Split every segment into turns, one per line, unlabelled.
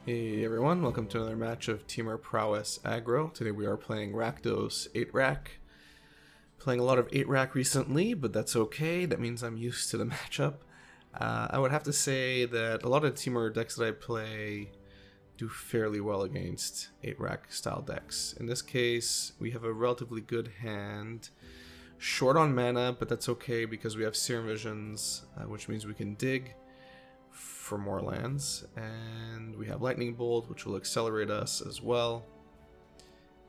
Hey everyone, welcome to another match of Temur Prowess Aggro. Today we are playing Rakdos 8-Rack. Playing a lot of 8-Rack recently, but that's okay. That means I'm used to the matchup. I would have to say that a lot of Temur decks that I play do fairly well against 8-Rack style decks. In this case, we have a relatively good hand. Short on mana, but that's okay because we have Serum Visions, which means we can dig for more lands, and we have Lightning Bolt, which will accelerate us as well.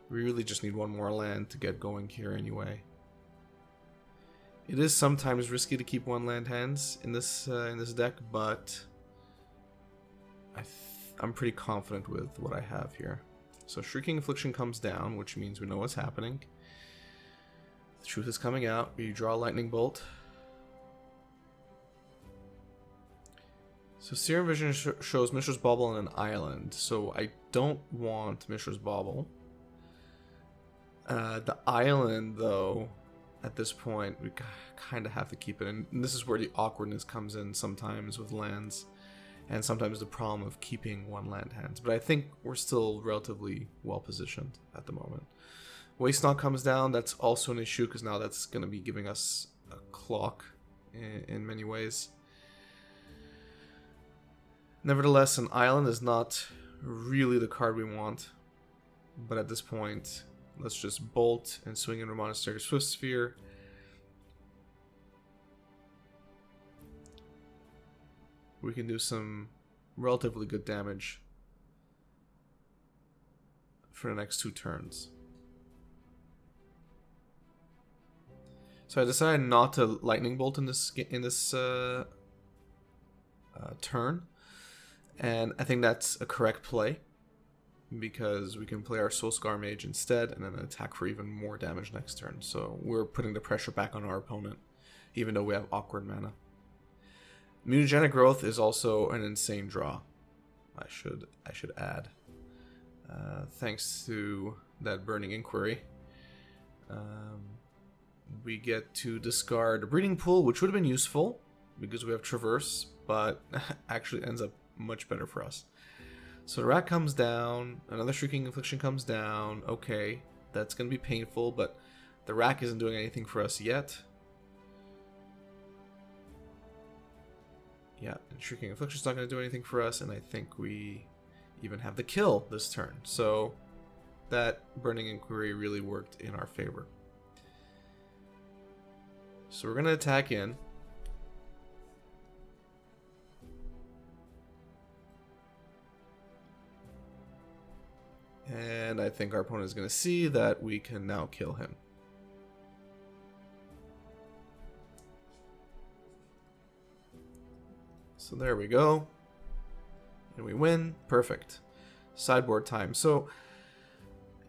We really just need one more land to get going here anyway. It is sometimes risky to keep one land hands in this deck, but I'm pretty confident with what I have here. So Shrieking Affliction comes down, which means we know what's happening. The truth is coming out. We draw Lightning Bolt. So Serum Vision shows Mishra's Bauble on an island, so I don't want Mishra's Bauble. The island, though, at this point, we kind of have to keep it, and this is where the awkwardness comes in sometimes with lands, and sometimes the problem of keeping one land hands. But I think we're still relatively well positioned at the moment. Waste Knock comes down, that's also an issue, because now that's going to be giving us a clock in many ways. Nevertheless, an island is not really the card we want, but at this point, let's just bolt and swing into Monastery Swift Sphere. We can do some relatively good damage for the next 2 turns. So I decided not to Lightning Bolt in this turn. And I think that's a correct play, because we can play our Soulscar Mage instead and then attack for even more damage next turn. So we're putting the pressure back on our opponent, even though we have awkward mana. Mutagenic Growth is also an insane draw, I should add. Thanks to that Burning Inquiry. We get to discard a Breeding Pool, which would have been useful, because we have Traverse, but actually ends up much better for us. So the Rat comes down, another Shrieking Affliction comes down. Okay, that's going to be painful, but the Rack isn't doing anything for us yet. Yeah, and Shrieking Affliction's not going to do anything for us, and I think we even have the kill this turn. So that Burning Inquiry really worked in our favor. So we're going to attack in. And I think our opponent is going to see that we can now kill him. So there we go. And we win. Perfect. Sideboard time. So,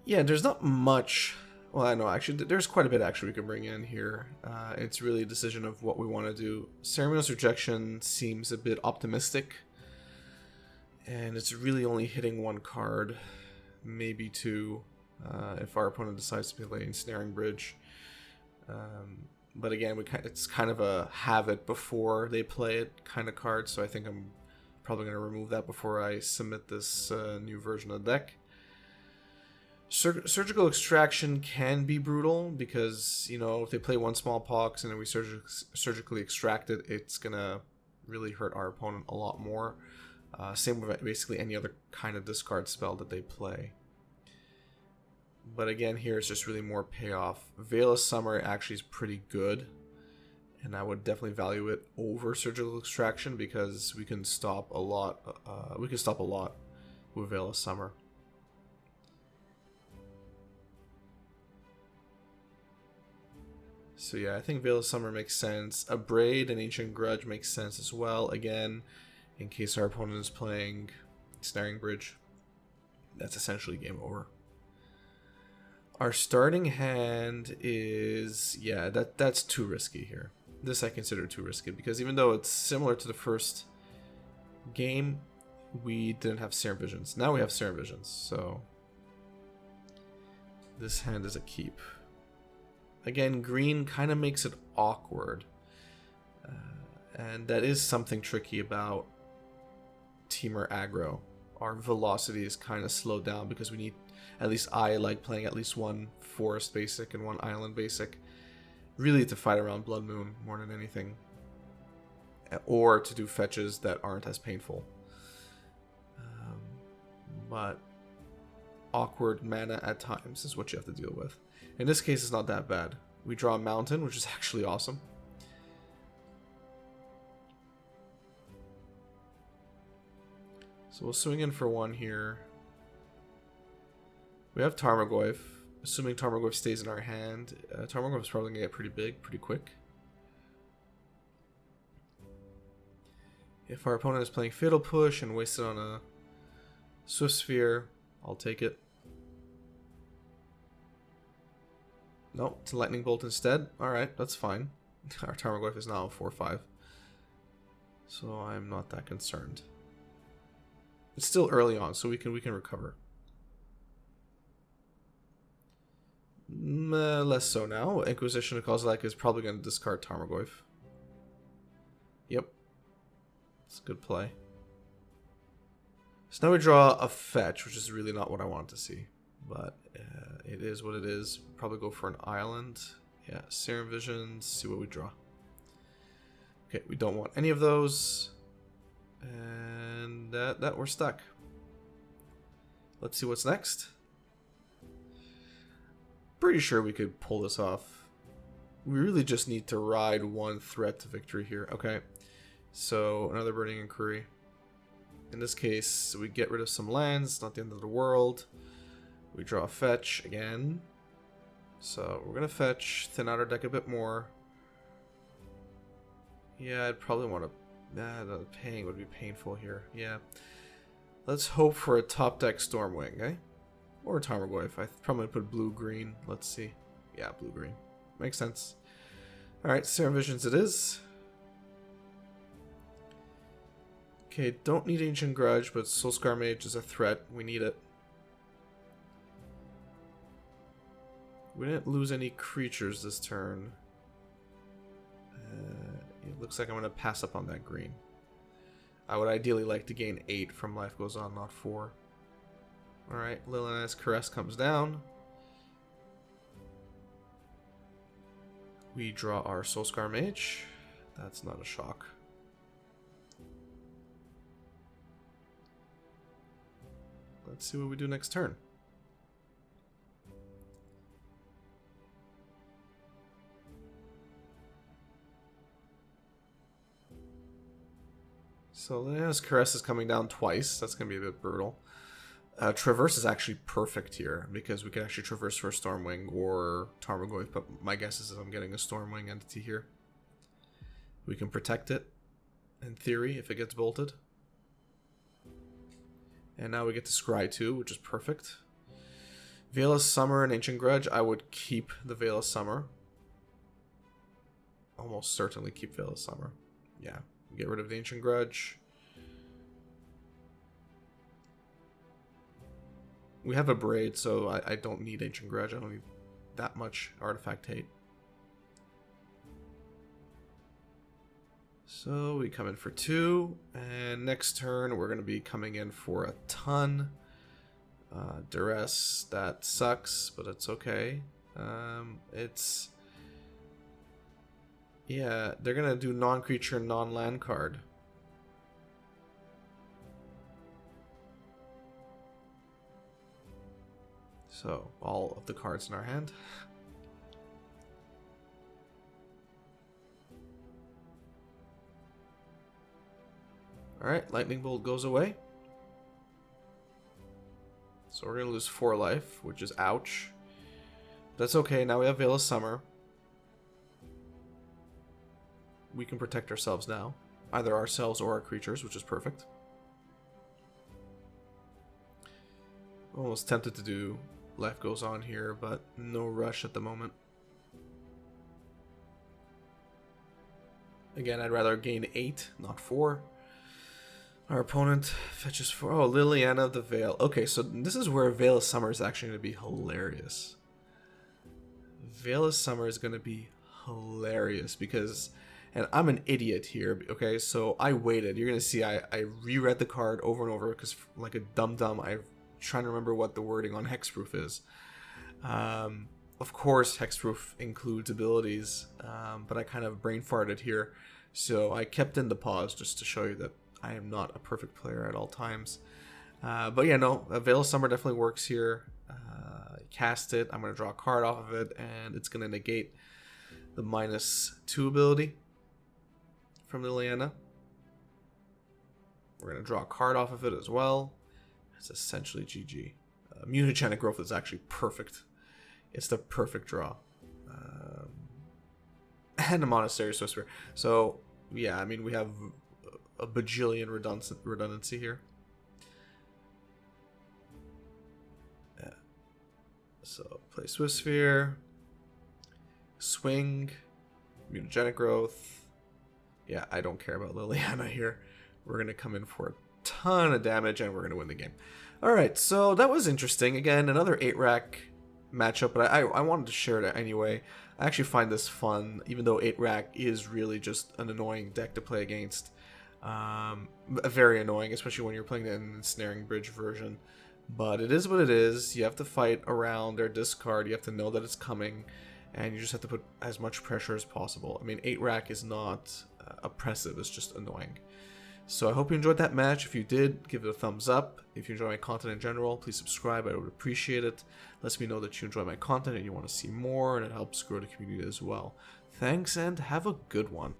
yeah, there's not much. Well, I know, actually, there's quite a bit actually we can bring in here. It's really a decision of what we want to do. Ceremonious Rejection seems a bit optimistic. And it's really only hitting one card. Maybe 2, if our opponent decides to play Ensnaring Bridge. But again, it's kind of a have it before they play it kind of card, so I think I'm probably going to remove that before I submit this new version of the deck. Surgical Extraction can be brutal, because, you know, if they play one Smallpox and then we surgically extract it, it's going to really hurt our opponent a lot more. Same with basically any other kind of discard spell that they play. But again, here it's just really more payoff. Veil of Summer actually is pretty good, and I would definitely value it over Surgical Extraction, because we can stop a lot. With Veil of Summer. So yeah, I think Veil of Summer makes sense. A Braid and Ancient Grudge makes sense as well. Again, in case our opponent is playing Snaring Bridge, that's essentially game over. Our starting hand is, yeah, that's too risky here. This I consider too risky, because even though it's similar to the first game, we didn't have Serum Visions. Now we have Serum Visions, so this hand is a keep. Again, green kind of makes it awkward. And that is something tricky about Temur Aggro, our velocity is kind of slowed down because we need, at least I like playing at least one forest basic and one island basic, really to fight around Blood Moon more than anything, or to do fetches that aren't as painful. But awkward mana at times is what you have to deal with. In this case, it's not that bad. We draw a mountain, which is actually awesome. So we'll swing in for one here. We have Tarmogoyf. Assuming Tarmogoyf stays in our hand, Tarmogoyf is probably going to get pretty big, pretty quick. If our opponent is playing Fatal Push and wasted on a Swift Sphere, I'll take it. Nope, it's a Lightning Bolt instead. Alright, that's fine. Our Tarmogoyf is now 4-5. So I'm not that concerned. It's still early on, so we can recover. Less so now. Inquisition of Kozilek is probably going to discard Tarmogoyf. Yep. It's a good play. So now we draw a fetch, which is really not what I wanted to see. But it is what it is. Probably go for an island. Yeah, Serum Visions, see what we draw. Okay, we don't want any of those. And that we're stuck. Let's see what's next. Pretty sure we could pull this off. We really just need to ride one threat to victory here. Okay, so another Burning Inquiry. In this case, we get rid of some lands, not the end of the world. We draw a fetch again. So we're going to fetch, thin out our deck a bit more. Yeah, I'd probably want to... the paying would be painful here. Yeah. Let's hope for a top deck Stormwing, eh? Or a Tarmogoyf. I probably put blue-green. Let's see. Yeah, blue-green. Makes sense. Alright, Serum Visions it is. Okay, don't need Ancient Grudge, but Soulscar Mage is a threat. We need it. We didn't lose any creatures this turn. It looks like I'm going to pass up on that green. I would ideally like to gain 8 from Life Goes On, not 4. Alright, Liliana's Caress comes down. We draw our Soulscar Mage. That's not a shock. Let's see what we do next turn. So Liliana's Caress is coming down twice. That's going to be a bit brutal. Traverse is actually perfect here because we can actually traverse for a Stormwing or Tarmogoyf, but my guess is that I'm getting a Stormwing entity here. We can protect it, in theory, if it gets bolted. And now we get to Scry 2, which is perfect. Veil of Summer and Ancient Grudge, I would keep the Veil of Summer. Almost certainly keep Veil of Summer. Yeah, get rid of the Ancient Grudge. We have a Braid, so I don't need Ancient Grudge. I don't need that much artifact hate. So we come in for 2, and next turn we're going to be coming in for a ton. Duress, that sucks, but it's okay. Yeah, they're going to do non-creature, non-land card. So, all of the cards in our hand. Alright, Lightning Bolt goes away. So we're going to lose 4 life, which is ouch. That's okay, now we have Veil of Summer. We can protect ourselves now. Either ourselves or our creatures, which is perfect. Almost tempted to do Life Goes On here, but no rush at the moment. Again, I'd rather gain 8, not 4. Our opponent fetches 4. Oh, Liliana of the Veil. Okay, so this is where Veil of Summer is actually going to be hilarious. Veil of Summer is going to be hilarious because And I'm an idiot here, okay? So I waited. You're going to see I reread the card over and over because like a dum-dum, I'm trying to remember what the wording on hexproof is. Of course, hexproof includes abilities, but I kind of brain farted here. So I kept in the pause just to show you that I am not a perfect player at all times. But yeah, no, Veil of Summer definitely works here. Cast it, I'm going to draw a card off of it, and it's going to negate the -2 ability from Liliana. We're going to draw a card off of it as well. It's essentially GG. Mutagenic Growth is actually perfect. It's the perfect draw. And a Monastery Swiftspear. So, yeah, I mean, we have a bajillion redundancy here. So, play Swiftspear, swing, Mutagenic Growth. Yeah, I don't care about Liliana here. We're going to come in for a ton of damage, and we're going to win the game. Alright, so that was interesting. Again, another 8-rack matchup, but I wanted to share it anyway. I actually find this fun, even though 8-rack is really just an annoying deck to play against. Very annoying, especially when you're playing the Ensnaring Bridge version. But it is what it is. You have to fight around their discard. You have to know that it's coming. And you just have to put as much pressure as possible. I mean, 8-rack is not oppressive. It's just annoying. So I hope you enjoyed that match. If you did, give it a thumbs up. If you enjoy my content in general, please subscribe. I would appreciate it. Lets me know that you enjoy my content and you want to see more. And it helps grow the community as well. Thanks and have a good one.